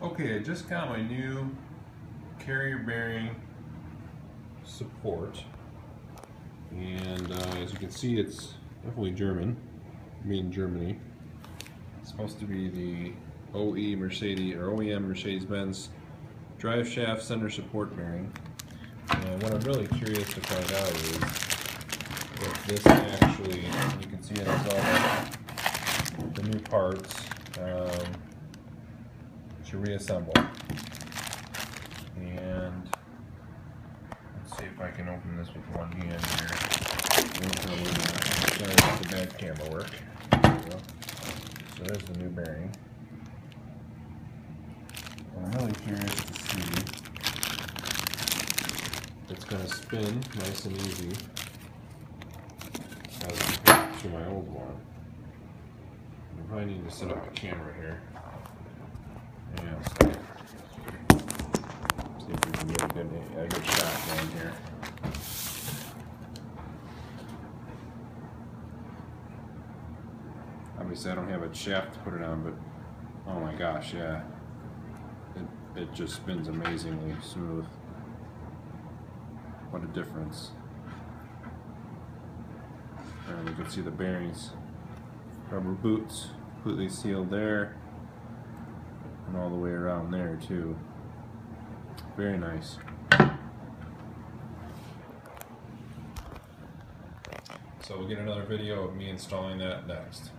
Okay, I just got my new carrier bearing support, and as you can see, it's definitely German, made in Germany. It's supposed to be the OE Mercedes or OEM Mercedes-Benz drive shaft center support bearing. And what I'm really curious to find out is if this actually, you can see it has all the new parts to reassemble. And let's see if I can open this with one hand here. Sorry about the bad camera work. There we go. So there's the new bearing. I'm really curious to see if it's going to spin nice and easy as compared to my old one. I probably need to set up a camera here. Yeah, see if we can get a good shot going here. Obviously I don't have a shaft to put it on, but oh my gosh, yeah. It just spins amazingly smooth. What a difference. And you can see the bearings, rubber boots, completely sealed there, and all the way around there too. Very nice. So we'll get another video of me installing that next.